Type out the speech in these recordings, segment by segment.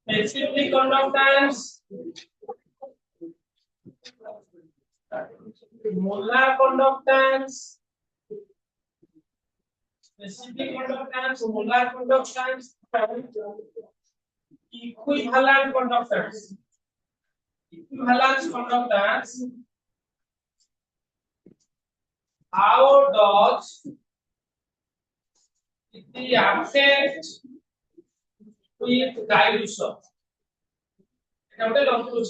Specific conductance, molar conductance, specific conductance, molar conductance, equivalent conductance. Equivalence conductance. How does it affect with dilution? How does it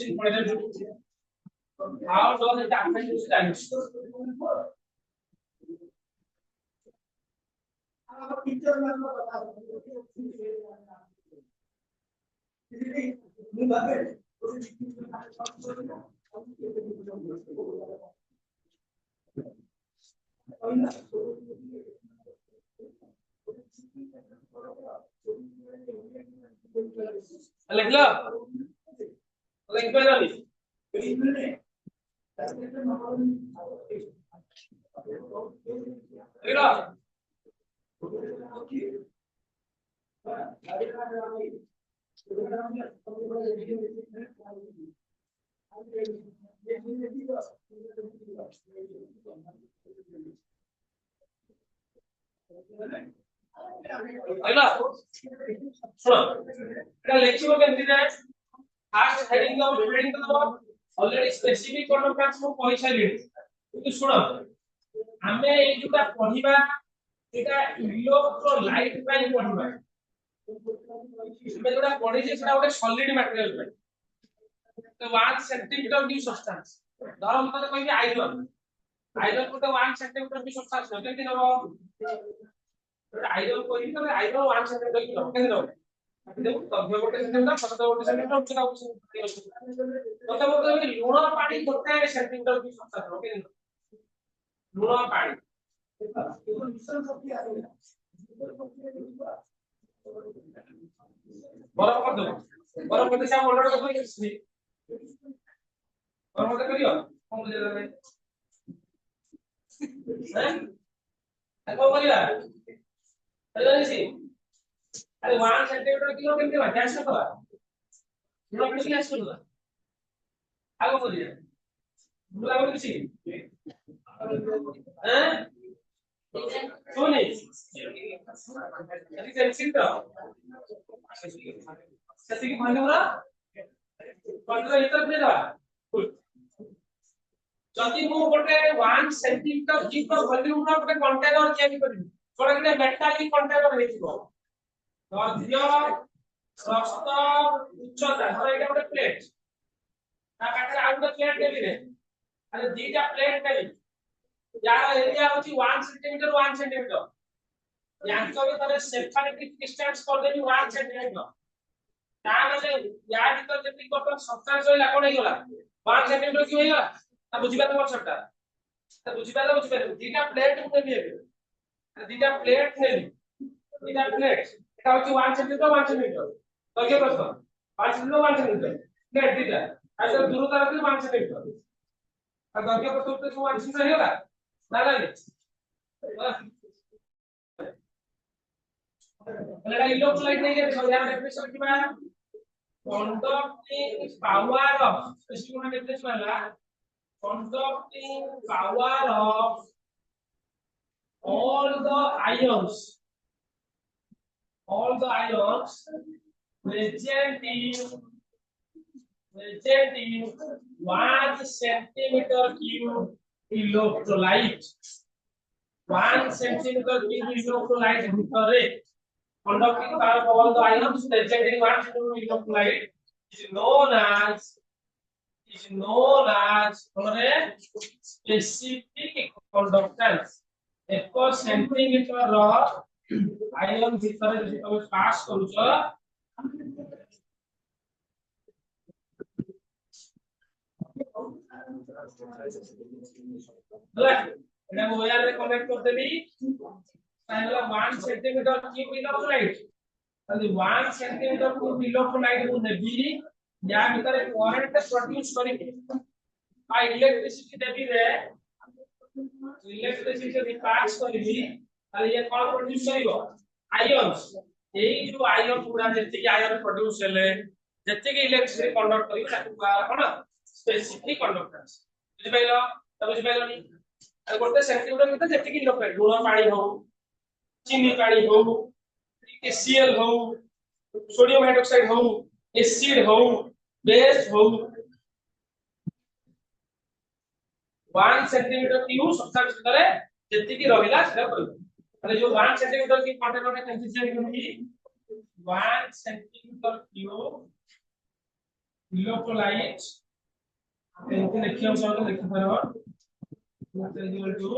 affect with dilution? already specific conductance को पैसा ले तो सुनो हमें ये जोटा पढ़िबा एटा electrolyte ପାଇଁ पढ़िबा हमें जोटा पढ़ी जे सेटा ଗୋଟେ सॉलिड मटेरियल ପାଇଁ तो 1 सेंटीमीटर डी सब्सटेंस धरम तो कहबी आयरन आयरन को तो 1 सेंटीमीटर डी सब्सटेंस न केति नबो आयरन को ही तो आयरन 1 सेंटीमीटर की नबो केति नबो देखो तब ଗୋଟେ ସେଣ୍ଟିମିଟର ସତ ଗୋଟେ ସେଣ୍ଟିମିଟର ଉଚ୍ଚତା ତତେ ବୋଲते ଲୁଣ ପାଣି ଗୋଟେ ସେଣ୍ଟିମିଟର ବି ସତ ଓକେ ଲୁଣ ପାଣି ବରଫ କରି ଦବ ବରଫ କରି ସେ ମଣ୍ଡଳ କରି କିଛି ବରଫ କରିବ କଣ ବୁଝେଇଲା ଭାଇ हैं କଣ କରିବା ହେଲାନି अरे 1 सेंटीमीटर किलो केमते बा कैश करबा लुण पानी कैश करबा आगो बोलिए बुला बोल किसी हैं सोनी अरे सेंसिंग तो सती की भांडे पूरा 15 इतर दे दा जति मु गोटे 1 सेंटीमीटर जीव वॉल्यूम रो गोटे कंटेनर चेंज करिवि थोड़ा के मेटालिक कंटेनर हेतिबो मध्य प्रस्थ उच्चता धर एटा गोटे प्लेट ता पाखरे आ गोटे प्लेट देबी रे अरे दीटा प्लेट देबी यार एरिया होची 1 सेंटीमीटर 1 सेंटीमीटर यांच्या ଭିतर सेपरेट डिस्टेंस କରିଦେବି 1 सेंटीमीटर ତା ମାନେ ୟା ଭିତରେ ଯେତିକି ଟୋଟାଲ ସବଷ୍ଟାନ୍ସ ରହିଲା କଣ ହେଇଗଲା 1 ସେंटीमीटर କି ହେଇଗଲା ତା ବୁଝିବା ତମର ସେଟା ତା ବୁଝିପାରିଲ ଦିଟା ପ୍ଲେଟ ମୁଁ ନେବି ଏବେ ଦିଟା ପ୍ଲେଟ ନେବି ଦିଟା ପ୍ଲେଟ এটা হচ্ছে 1 সেন্টিমিটার 1 সেন্টিমিটার তো কি প্রশ্ন 1 সেন্টিমিটার 1 সেন্টিমিটার প্লেট দিটা আর তার দূরত্ব আছে 1 সেন্টিমিটার আর দৈর্ঘ্য কত হচ্ছে 1 সেন্টিমিটার ହେଇଗଲା না না এটা ইলেক্ট্রোলাইট নেই যে ধ্যান ডেফিনেশন কিবা conducting power of specific definition ହେଲା conducting power of all the ions present in 1 centimeter cube electrolyte 1 centimeter cube electrolyte ভিতরে conducting power of all the ions present in 1 centimeter electrolyte is known as specific conductance 1 centimeter ର ion ভিতরে যদি তুমি pass করুছ ହେଲା এটা wire রে connect করতে দেবি তাহলে 1 সেন্টিমিটার কিউব ইলেক্ট্রোলাইট তাহলে 1 সেন্টিমিটার কিউব ইলেক্ট্রোলাইট মু নেবি या ভিতরে কারেন্ট প্রোডিউস করিবি আর ইলেকট্রিসিটি দেবি রে ইলেকট্রিসিটি যদি পাস করিবি তাহলে ये কোন প্রোডিউস করিব आयन्स এই যে आयन গুড়া যেতিকি आयन প্রোডিউস হেলে যেতিকি ইলেকট্রিসিটি কন্ডাক্ট করিবে তাকে কুয়া কোন স্পেসিফিক কন্ডাক্ট্যান্স বুঝি পাইলো তা বুঝি পাইলোনি আর গোটে সেন্টিমিটার ভিতরে যেতিকি ইলেক্ট্রোলাইট লুণ পানি হও চিনি পানি হও HCl হও সোডিয়াম হাইড্রোক্সাইড হও एसिड हो बेस हो 1 सेंटीमीटर क्यूब सब्सटेंस ভিতরে যেতিকি রহিলা সেটা কইব তাহলে যে 1 সেন্টিমিটার কি কন্টেনারটা কনসিস্টেন্ট করবি 1 সেন্টিমিটার কিউব ইলেক্ট্রোলাইট এমনি লিখিও সব লিখি পারো ইকুয়াল টু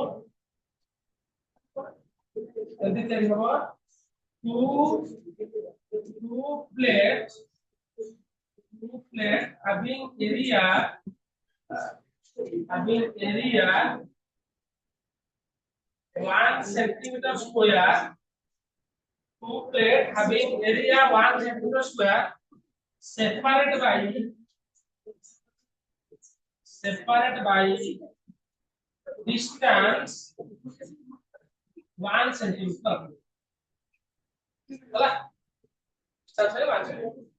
এমনি তৈরি হবে two plates having area 1 centimeter square two plate having area 1 centimeter square separated by distance 1 centimeter ହେଲା सबसे 1 centimeter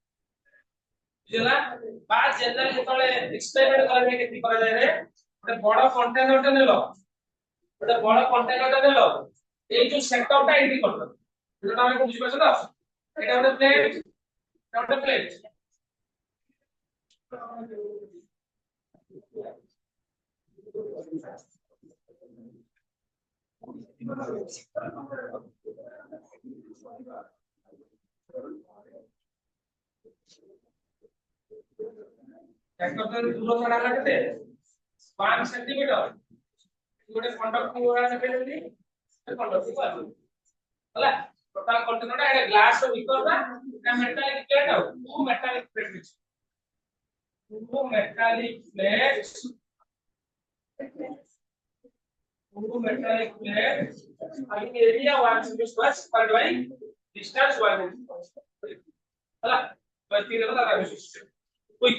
बुझला बा जनरल जेतले एक्सपेरिमेंट करबे केति करा जाय रे ଗୋଟେ ବଡ କଣ୍ଟେନରଟେ ନେଲ ଏଇ ଯୋଉ ସେଟଅପଟା ଏଇଠି କରିଦବ ଯୋଉଟା ଆମେ ବୁଝି ପାରୁଛ ତ ଏଟା ଗୋଟେ ପ୍ଲେଟ दूर छड़ा केते 1 सेंटीमीटर गोटे कंडक्टिंग वाला नेबेली कंडक्टिंग वाला होला टोटल कंटेनर एटा ग्लास रो भीतर ना एटा मेटालिक प्लेट हो two metallic plate having area 1 centimeter square separated by distance 1 centimeter होला तो तीन का लगा विशिष्ट क्विक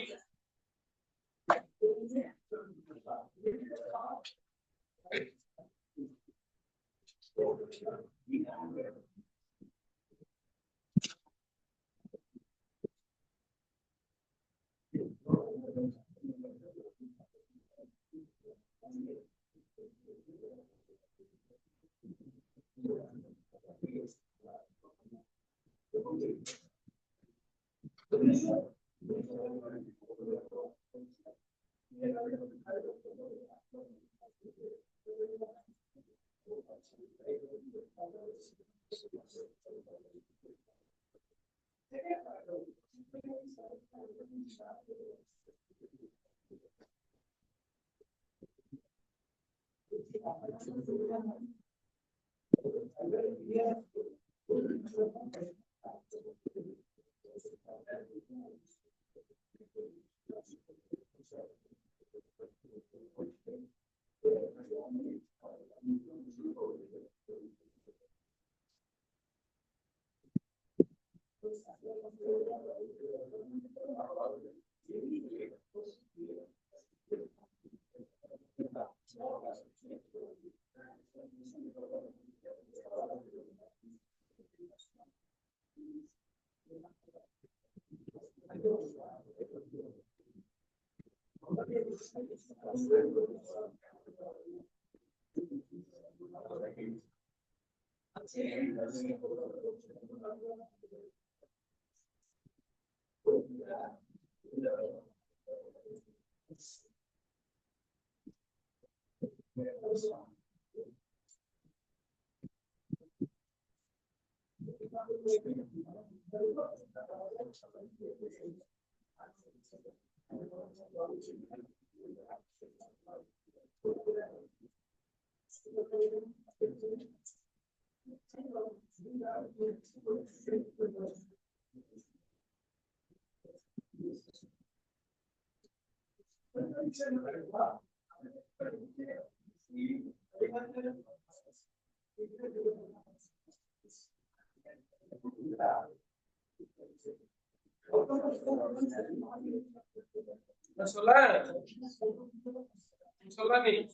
नहीं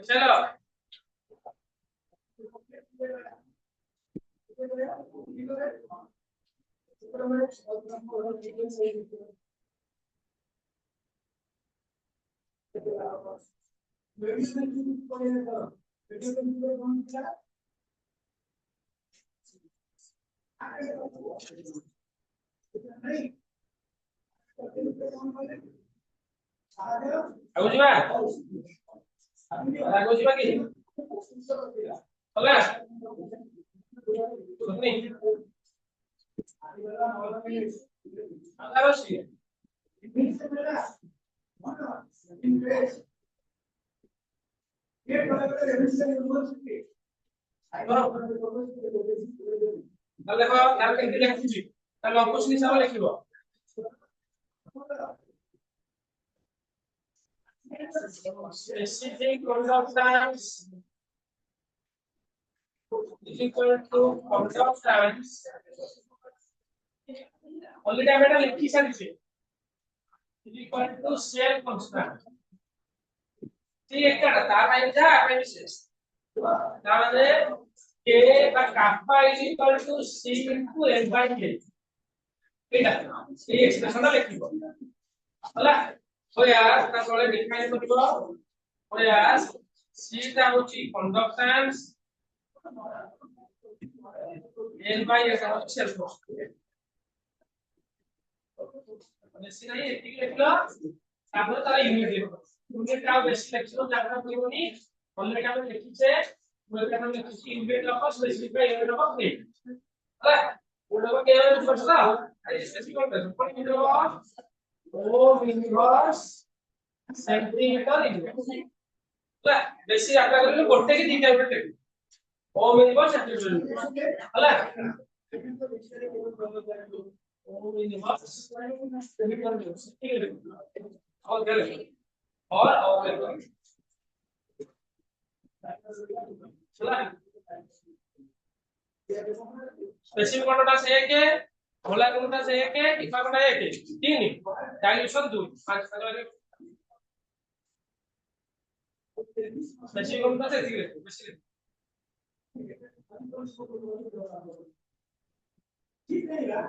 चलो বুঝবা বুঝবা কি হলা শুনি আলারসি তাহলে দেখো আর কেমনে লিখছি তাহলে অঙ্কন হিসাবে লিখিব specific conductance is equal to conductance only time এটা লিখি সারিছে is equal to shell constant ঠিক একটা তার মানে যা আপনি বিশেষ তার মানে k বা kappa is equal to c into l by k এটা এই এক্সপ্রেশনটা লিখিব হলা whereas তাহলে ডিফাইন করব whereas c টা হচ্ছে কন্ডাক্ট্যান্স l by s হচ্ছে সেলফ মানে c নাই ঠিক লিখলো তারপরে তারা ইউনিট দেব ইউনিটটাও বেশি লিখছিল যারা বলনি অলরেডি আমরা লিখেছে বলতে আমরা লিখেছি ইউনিট লক্ষ স্পেসিফাই ইউনিট লক্ষ নেই হ্যাঁ ওটা কে করছস এই স্পেসিফাই করছস কোন ইউনিট লক্ষ ও ইনভার্স সেন্টিমিটার ইনভার্স হ্যাঁ বেশি আপনারা করলে করতে কি তিনটা ইউনিট লিখবে ও ইনভার্স সেন্টিমিটার হ্যাঁ ও ইনভার্স সেন্টিমিটার ঠিক আছে और क्या लिखें और क्या लिखें चला स्पेसिफिक कोणता से एक है होला कोणता से एक है इफा कोणता एक है तीन डायल्यूशन 2 पांच अगला स्पेसिफिक कोणता से ठीक है स्पेसिफिक ठीक है यार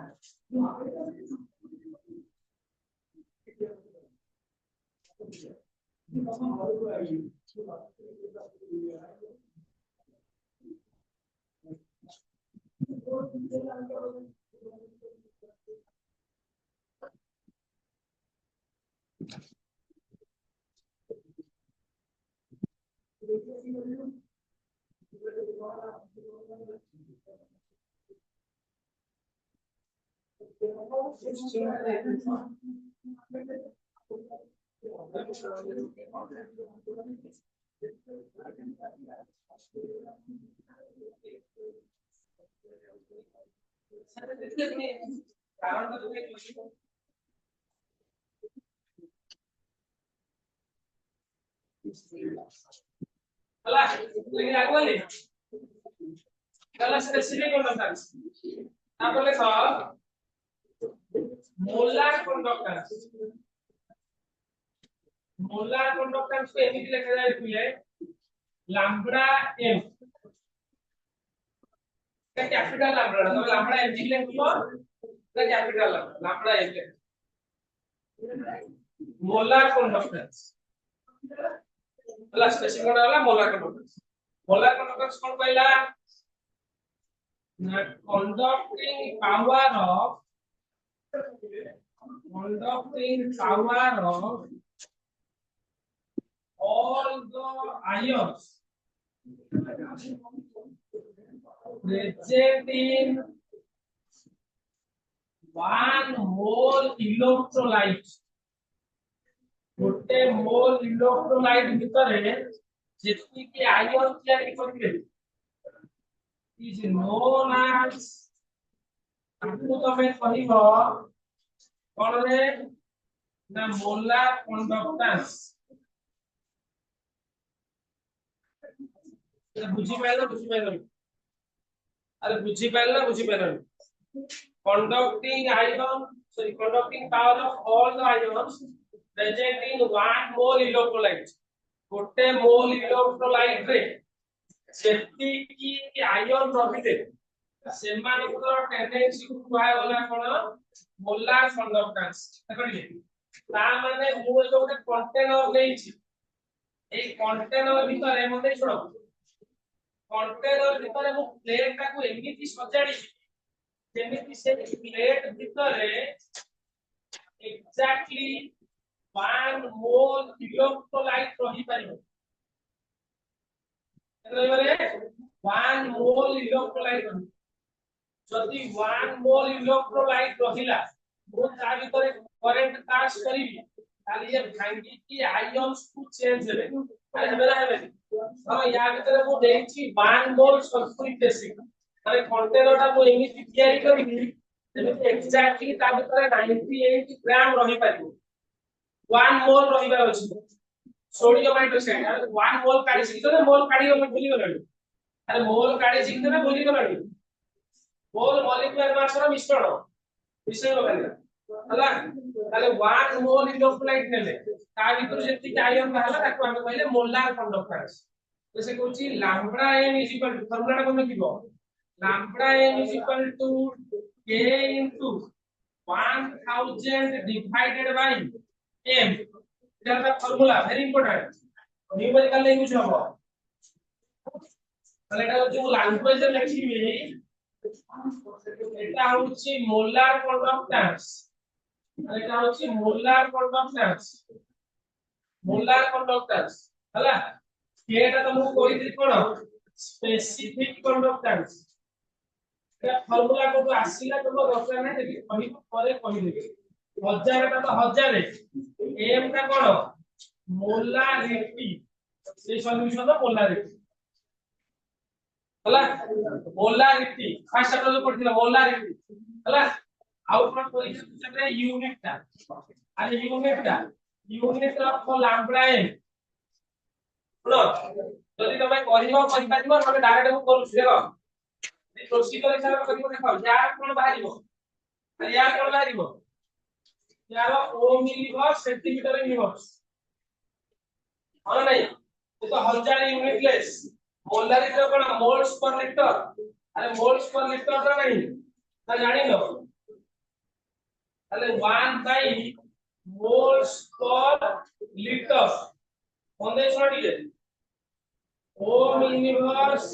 କାରଣ ଯଦି ହେଲା ଲେଖି ଆଗଲି ତାହେଲେ ସ୍ପେସିଫିକ କଣ୍ଡକ୍ଟାନ୍ସ ତାପରେ ସ ମୋଲାର କଣ୍ଡକ୍ଟାନ୍ସ को एमिति लिखा जाए पिले लैम्ब्डा एम का कैपिटल लैम्ब्डा तो लैम्ब्डा एम जी लिखो का capital lambda M molar conductance plus specific कोन होला मोलार कॉन्डक्टेंस कोन कहला conducting power of all the ions present in one mole electrolyte गोटे मोल इलेक्ट्रोलाइट भितरे जेति के आयन तयारी करिवे is known as आपको तमे कहिबो कोन रे ना मोलार कंडक्टेंस बुझी पाइलो अरे बुझी pilo conducting power of all the ions present in one mole electrolyte गोटे मोल इलेक्ट्रोलाइट रे सेफ्टी की आयन रहिते सेमानकर टेंडेंसी को कुआ होला कोन मोलार कंडक्टेंस देखिले ता माने मु जो ଗୋଟେ कंटेनर लेछि ए कंटेनर भितरे मते छोड़ कंटेनर भितरे मु प्लेट टाको एमिति सजाडी जेमिति से प्लेट भितरे एक्जेक्टली 1 मोल इलेक्ट्रोलाइट रही परिबो एतरे 1 मोल इलेक्ट्रोलाइट जदि 1 मोल इलेक्ट्रोलाइट रहिला मु ता भितरे करंट पास करिवि ताली ये भांगी की आयन्स को चेंज हेबे अरे हेबे हां या भितरे मु देछि 1 मोल सल्फ्यूरिक एसिड अरे कंटेनर ता मु एमिति तयारी करिवि जेमिति एक्जेक्टली ता भितरे 98 ग्राम रहि परिबो 1 मोल रहिबा अछि सोडियम हाइड्रोक्साइड अरे 1 मोल काढी सिखतो ना मोल काढी हम भूली गलनी अरे मोल काढी सिखतो ना भूली गलनी मोल मॉलिक्यूलर मास रो मिश्रण विषय लगाला हला ताले 1 मोल इलेक्ट्रोलाइट नेले ता भितर जेति आयन रहला ताको हम कहले मोलार कंडक्टेंस तो से कहूची lambda M is equal to formula कोन किबो lambda M is equal to k into 1000 divided by m इधर formula very important numerical language हो তাহলে এটা হচ্ছে ল্যাঙ্গুয়েজে লিখবি এটা হচ্ছে মোলার কন্ডাক্ট্যান্স এটা হচ্ছে মোলার কন্ডাক্ট্যান্স হলা এটা তুমি কইদি কোন স্পেসিফিক কন্ডাক্ট্যান্স এটা ফর্মুলা কত আসিলা তোমরা দরকার নাই দেখি কই পরে কই দেবে 1000 টা তো 1000 m টা কোন মোলারিটি সেই সলিউশন তো মোলারিটি हला मोलारिटी फर्स्ट चैप्टर जो पढ़थिला मोलारिटी हला आउटपुट परीक्षा से यूनिट ऑफ लैम्ब्डा एम सुनो जदी तमे करिबो परिपादिबो तमे डायरेक्ट को करू देखो प्रोसीजर हिसाब करिबो देखो यार कोन बाहरिबो यार कोन बाहरिबो यार ओ मिलिबो सेंटीमीटर यूनिवर्स हां नहीं तो 1000 यूनिट लेस मोलारिटी कोन मोल्स पर लीटर अरे मोल्स पर लीटर तो नहीं ना जानि लो अरे 1 बाय मोल्स पर लीटर कोने छोड़ी दे ओम यूनिवर्स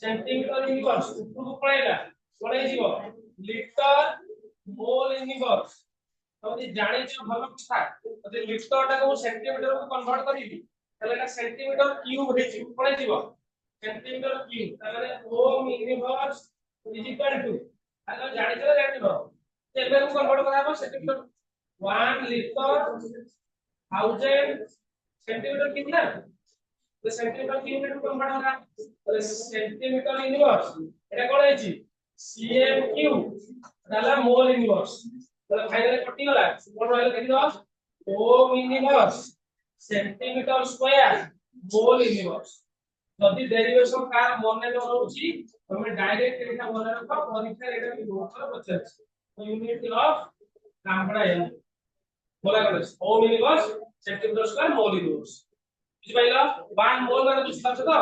सेंटीमीटर यूनिवर्स ऊपर पळेला कोने जीवो लीटर मोल यूनिवर्स तो ये जानि जो भलो था तो लीटर टा को सेंटीमीटर को कन्वर्ट करिबी तले का सेंटीमीटर क्यूब हेची कोने जीवो सेंटीमीटर क्यूब ताले ओम यूनिवर्स इज इक्वल टू आलो जानि चला जानि लो एबे को कन्वर्ट कराबो सेंटीमीटर 1 लीटर 1000 सेंटीमीटर क्यूब ना तो सेंटीमीटर क्यूब में कन्वर्ट होगा तो सेंटीमीटर यूनिवर्स एटा कोन हेची CMQ তাহলে মোল ইনভার্স তাহলে ফাইনালি কটি গলা কোন রইল দেখি দাও ওম inverse centimetre square mole inverse যদি ডেরিভেশন কার মনে রହୁଛି তুমি ডাইরেক্ট এটা মনে রাখো পরীক্ষা এটা কি নোট করে পড়ছে তো ইউনিট অফ নাম্বার এন বলা গেল ওম inverse centimetre square mole inverse বুঝি পাইলো 1 মোল মানে বুঝতে পারছো তো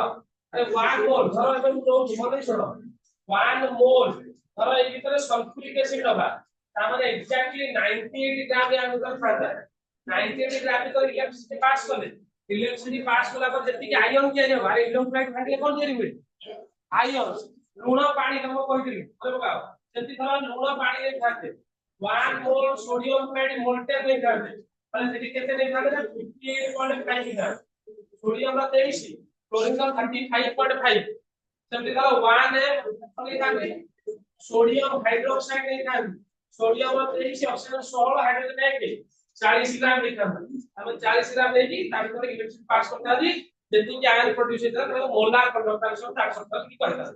আরে 1 মোল ধরো এটা আমি রହୁଛି মনে ছোড়ো 1 মোল ধরো এই ভিতরে সালফিউরিক অ্যাসিড হবে তার মানে এক্স্যাক্টলি 98 গ্রাম এর অনুপাত থাকে 98 গ্রাম তো ইলেকট্রিসিটি পাস করে ইলেকট্রিসিটি পাস কলা পর যেতিকি আয়ন তিଆରି হবে আরে ইলেক্ট্ରୋଲାଇଟ୍ ଭାଙ୍ଗିଲେ কোন ତିଆରି ହୁଏ ଆୟନ ଲୁଣ ପାଣି ତମକୁ କହିଥିଲି ମନେ ପକାଅ ଯେମିତି ଧର ଲୁଣ ପାଣିରେ ଥାନ୍ତେ 1 ମୋଲ ସୋଡିୟମ କ୍ଲୋରାଇଡ୍ ମୋଲଟେ ନେଇଥାନ୍ତେ ତାହେଲେ ସେଠି କେତେ ନେଇଥାନ୍ତେ ନା 58.5 ଗ୍ରାମ सोडियम रा 23 क्लोरीन का 35.5 सेमती धरो 1 नेइथांती सोडियम हाइड्रोक्साइड नेइथांती सोडियम रा 23 ऑक्सीजन 16 हाइड्रोजन 1 40 ग्राम नेइथांती हम 40 ग्राम नेकी तार पर इलेक्ट्रिक पास करता दी जेति कि आयन प्रोड्यूस होता है मोलार कंडक्टेंस ऑफ ट्रांसफर की कहता है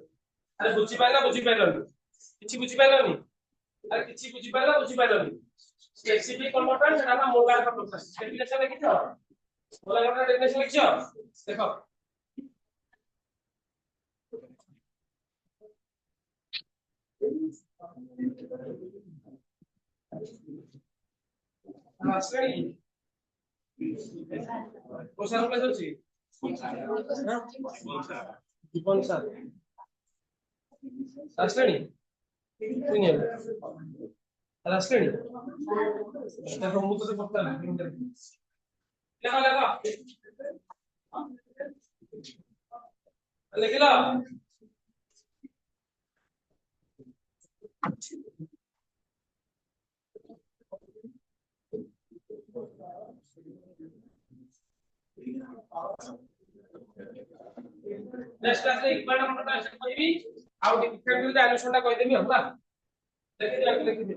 अरे बुझी पाइलो किछि बुझी पाइलोनी अरे किछि बुझी पाइलोनी स्पेसिफिक कंडक्टेंस ना मोलार कंडक्टेंस डेफिनेशन देखि छ बोला गया डेफिनेशन लिखियो देखो आसरी कोसा क्लास होची कौन सा आसरी सुनिए आसरी देखो मुझे तो पता नहीं लगा लिख लो नेक्स्ट क्लास में इक्वल नंबर का आंसर कोई आउट इफेक्टिव डायमेंशन टा कहि देबी हमरा लिख दे